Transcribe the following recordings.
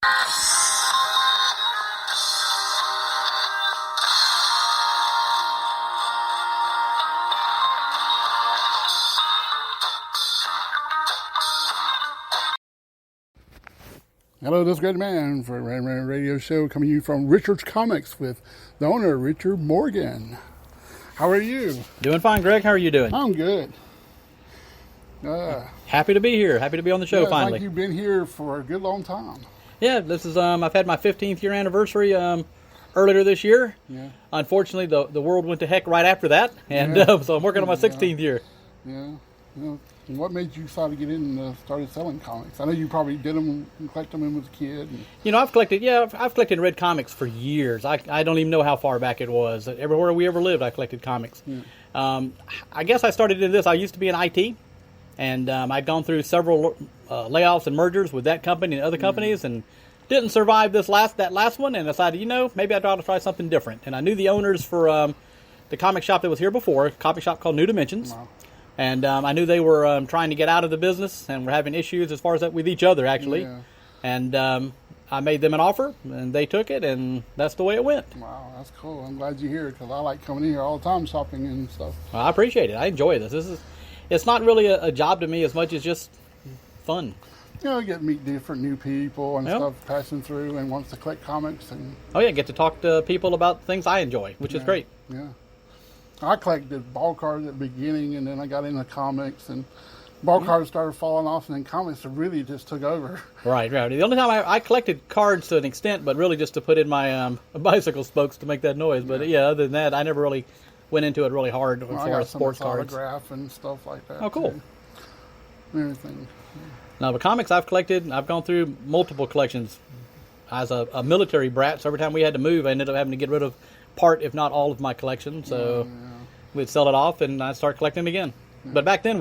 Hello, this is Great Man for Ram Radio Show, coming to you from Richards Comics with the owner, Richard Morgan. How are you? Doing fine, Greg. How are you doing? I'm good. Happy to be here. Happy to be on the show finally. Like you've been here for a good long time. Yeah, this is I've had my 15th year anniversary earlier this year. Yeah. Unfortunately, the world went to heck right after that, and so I'm working on my 16th year. Yeah. And what made you decide to get in and started selling comics? I know you probably did them and collected them as a kid. I've collected red comics for years. I don't even know how far back it was. Everywhere we ever lived, I collected comics. Yeah. I guess I started in this. I used to be in IT, and I'd gone through several layoffs and mergers with that company and other companies, and didn't survive that last one, and decided, maybe I'd ought to try something different. And I knew the owners for the comic shop that was here before, a comic shop called New Dimensions. Wow. And I knew they were trying to get out of the business and were having issues as far as that with each other, actually. Yeah. And I made them an offer, and they took it, and that's the way it went. Wow, that's cool. I'm glad you're here, because I like coming in here all the time shopping and stuff. Well, I appreciate it. I enjoy this. It's not really a job to me as much as just fun. You get to meet different new people and stuff passing through and wants to collect comics. Get to talk to people about things I enjoy, which is great. Yeah. I collected ball cards at the beginning, and then I got into comics, and ball cards started falling off, and then comics really just took over. Right. The only time I collected cards to an extent, but really just to put in my bicycle spokes to make that noise. But other than that, I never really went into it really hard as far as sports cards. Autograph and stuff like that. Oh, cool. Too. Everything. Now, the comics I've collected, I've gone through multiple collections. As a military brat, so every time we had to move, I ended up having to get rid of part, if not all, of my collection. So we'd sell it off, and I'd start collecting again. Yeah. But back then,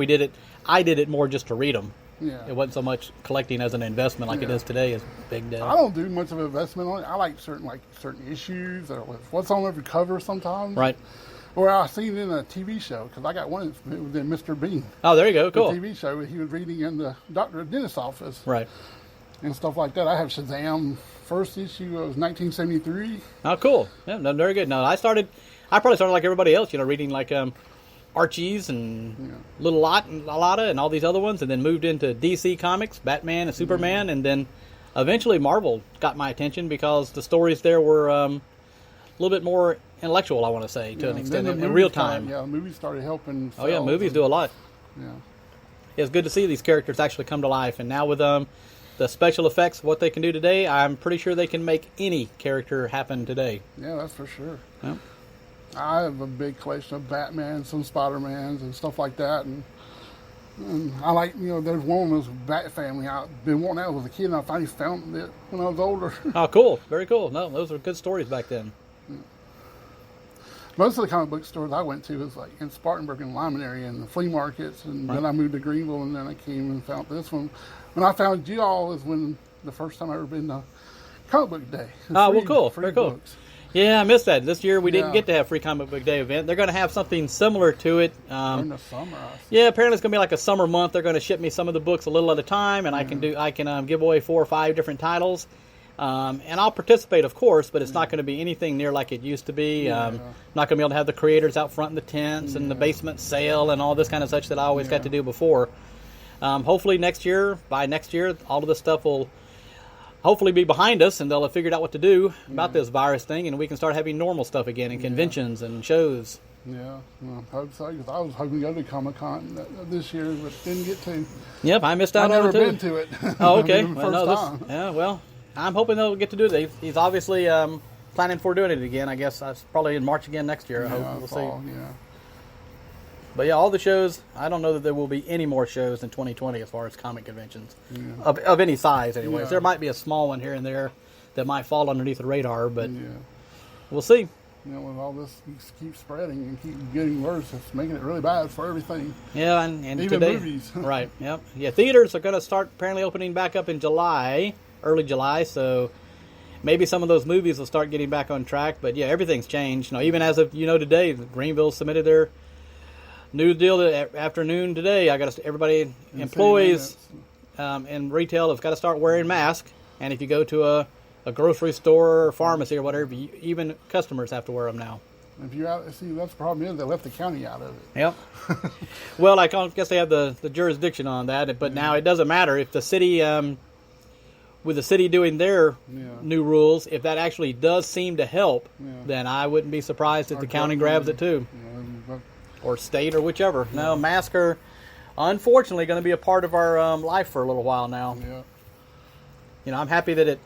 I did it more just to read them. Yeah. It wasn't so much collecting as an investment like it is today. Is big deal. I don't do much of an investment on it. I like certain issues or what's on every cover sometimes. Right. Or I seen it in a TV show, because I got one. It was in Mr. Bean. Oh, there you go. Cool. The TV show. He was reading in the dentist's office. Right. And stuff like that. I have Shazam. First issue was 1973. Oh, cool. Yeah, no, very good. No, I probably started like everybody else, reading like Archie's and Lotta and all these other ones, and then moved into DC Comics, Batman and Superman, and then eventually Marvel got my attention because the stories there were a little bit more intellectual, I want to say, to an extent, in real time. The movies started helping. Oh, yeah, movies do a lot. Yeah. It's good to see these characters actually come to life, and now with the special effects, what they can do today, I'm pretty sure they can make any character happen today. Yeah, that's for sure. Yeah. I have a big collection of Batman, some Spider-Mans, and stuff like that. And I like, there's one of those Bat Family. I've been wanting that as a kid, and I finally found it when I was older. Oh, cool. Very cool. No, those were good stories back then. Yeah. Most of the comic book stores I went to was like in Spartanburg and Lyman area, and the flea markets, and then I moved to Greenville, and then I came and found this one. When I found you all is when the first time I ever been to Comic Book Day. Oh, well, cool. Very cool. Books. Yeah, I missed that. This year we didn't get to have free Comic Book Day event. They're going to have something similar to it. In the summer. Yeah, apparently it's going to be like a summer month. They're going to ship me some of the books a little at a time, and I can give away 4 or 5 different titles. And I'll participate, of course, but it's not going to be anything near like it used to be. Not going to be able to have the creators out front in the tents and the basement sale and all this kind of such that I always got to do before. Hopefully by next year, all of this stuff will hopefully be behind us, and they'll have figured out what to do about this virus thing, and we can start having normal stuff again and conventions and shows. Yeah, well, I hope so, because I was hoping to go to Comic-Con this year, but didn't get to. Yep, I missed out on it too. I've never been to it. Oh, okay. Well, I'm hoping they'll get to do it. He's obviously planning for doing it again. I guess that's probably in March again next year. I hope we'll fall, see. Yeah. But yeah, all the shows, I don't know that there will be any more shows in 2020 as far as comic conventions. Of any size, anyways. There might be a small one here and there that might fall underneath the radar, but we'll see. With all this keeps spreading and keep getting worse, it's making it really bad for everything. Yeah, and even today, movies. Right, yep. Yeah, theaters are going to start apparently opening back up in July, early July, so maybe some of those movies will start getting back on track. But yeah, everything's changed. Even as of today, Greenville submitted their new deal afternoon today. Everybody, employees in retail have got to start wearing masks. And if you go to a grocery store or pharmacy or whatever, even customers have to wear them now. If you're out, see, that's the problem is they left the county out of it. Yep. Well, I guess they have the jurisdiction on that, but now it doesn't matter if the city, with the city doing their new rules, if that actually does seem to help, then I wouldn't be surprised if the county grabs it too, or state or whichever. No, masks are unfortunately going to be a part of our life for a little while now. Yeah. You know, I'm happy that it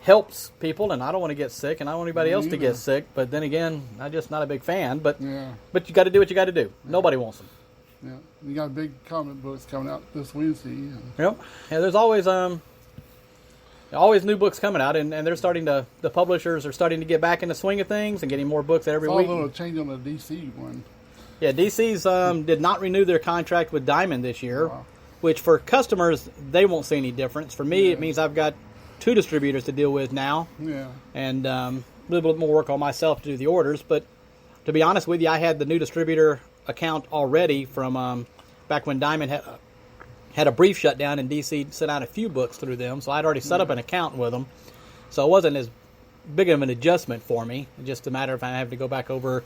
helps people, and I don't want to get sick, and I don't want anybody else to get sick. But then again, I'm just not a big fan. But you got to do what you got to do. Nobody wants them. Yeah, you got big comic books coming out this Wednesday. Yep. Yeah, there's always new books coming out, and they're starting to. The publishers are starting to get back in the swing of things and getting more books every week. A little change on the DC one. Yeah, DC's did not renew their contract with Diamond this year, which for customers they won't see any difference. For me, it means I've got 2 distributors to deal with now, and a little bit more work on myself to do the orders. But to be honest with you, I had the new distributor account already from back when Diamond had a brief shutdown, and DC sent out a few books through them, so I'd already set up an account with them. So it wasn't as big of an adjustment for me. It's just a matter of I have to go back over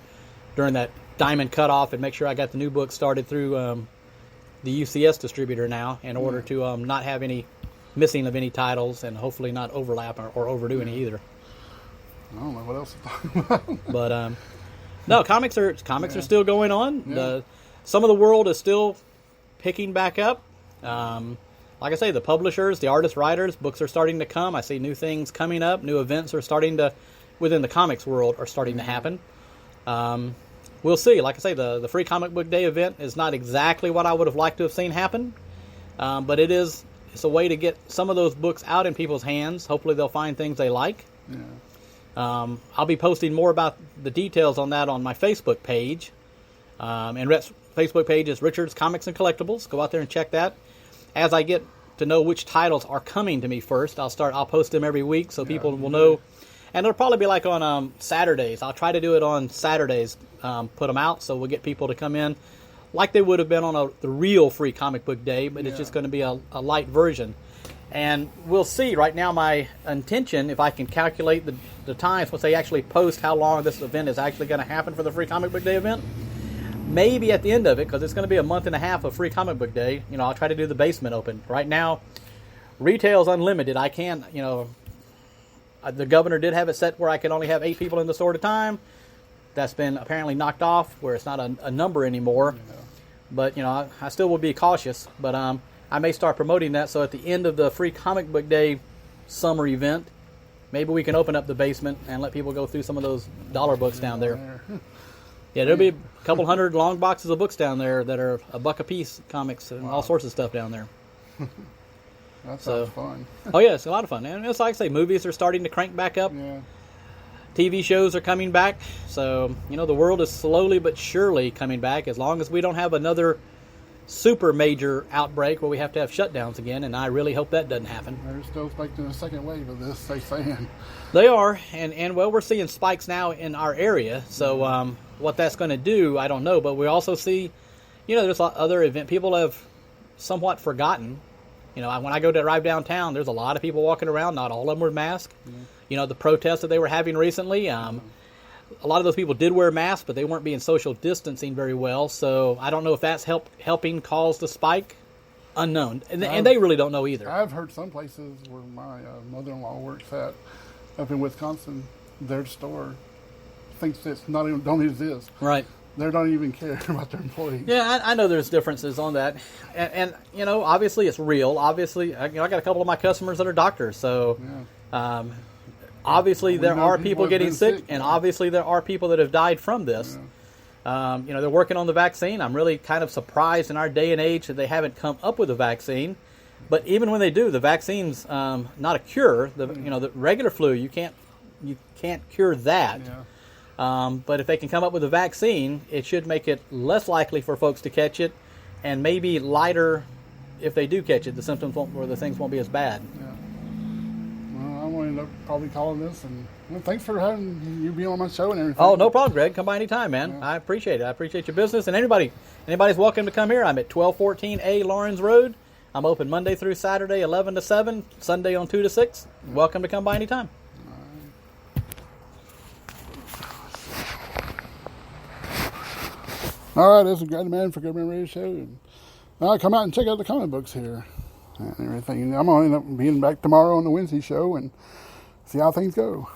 during that Diamond cutoff and make sure I got the new book started through the UCS distributor now in order to not have any missing of any titles, and hopefully not overlap or overdo any either. I don't know what else to talk about. But no, comics are still going on. Some of the world is still picking back up. Like I say, the publishers, the artists, writers, books are starting to come. I see new things coming up. New events are starting to, within the comics world, are starting to happen. We'll see. Like I say, the Free Comic Book Day event is not exactly what I would have liked to have seen happen, but it's a way to get some of those books out in people's hands. Hopefully they'll find things they like. I'll be posting more about the details on that on my Facebook page. And Rhett's Facebook page is Richards Comics and Collectables. Go out there and check that. As I get to know which titles are coming to me first, I'll post them every week so people will know. And it'll probably be like on Saturdays. I'll try to do it on Saturdays, put them out so we'll get people to come in like they would have been on the real Free Comic Book Day, but it's just going to be a light version. And we'll see. Right now, my intention, if I can calculate the times once they actually post how long this event is actually going to happen for the Free Comic Book Day event, maybe at the end of it, because it's going to be a month and a half of Free Comic Book Day, I'll try to do the basement open. Right now, retail's unlimited. I can't, the governor did have it set where I could only have 8 people in the store at a time. That's been apparently knocked off where it's not a number anymore. But, I still will be cautious. But I may start promoting that. So at the end of the Free Comic Book Day summer event, maybe we can open up the basement and let people go through some of those dollar books down there. Yeah, there'll be a couple hundred long boxes of books down there that are $1 a piece, comics and all sorts of stuff down there. That sounds fun. Oh, yeah, it's a lot of fun. And it's like I say, movies are starting to crank back up. TV shows are coming back. So, the world is slowly but surely coming back as long as we don't have another super major outbreak where we have to have shutdowns again, and I really hope that doesn't happen. They're still expecting a second wave of this, they're saying. They are, and we're seeing spikes now in our area. So what that's going to do, I don't know. But we also see, there's other event. People have somewhat forgotten. When I go to drive downtown, there's a lot of people walking around. Not all of them were masked. The protests that they were having recently, a lot of those people did wear masks, but they weren't being social distancing very well. So I don't know if that's helping cause the spike. Unknown. And they really don't know either. I've heard some places where my mother-in-law works at, up in Wisconsin, their store thinks it's don't exist. Right. They don't even care about their employees. Yeah, I know there's differences on that. And obviously it's real. Obviously, I got a couple of my customers that are doctors. So, obviously there are people getting sick, and obviously there are people that have died from this. They're working on the vaccine. I'm really kind of surprised in our day and age that they haven't come up with a vaccine. But even when they do, the vaccine's not a cure. The regular flu, you can't cure that. But if they can come up with a vaccine, it should make it less likely for folks to catch it, and maybe lighter if they do catch it. The symptoms the things won't be as bad. Well, I'm going to end up probably calling this, and thanks for having you be on my show and everything. Oh, no problem, Greg. Come by anytime, man. I appreciate it. I appreciate your business, and anybody's welcome to come here. I'm at 1214A Lawrence Road. I'm open Monday through Saturday, 11 to 7, Sunday on 2 to 6. Welcome to come by anytime. All right, this is Great Man for Good Man Radio Show. And now come out and check out the comic books here and everything. I'm going to end up being back tomorrow on the Wednesday show and see how things go.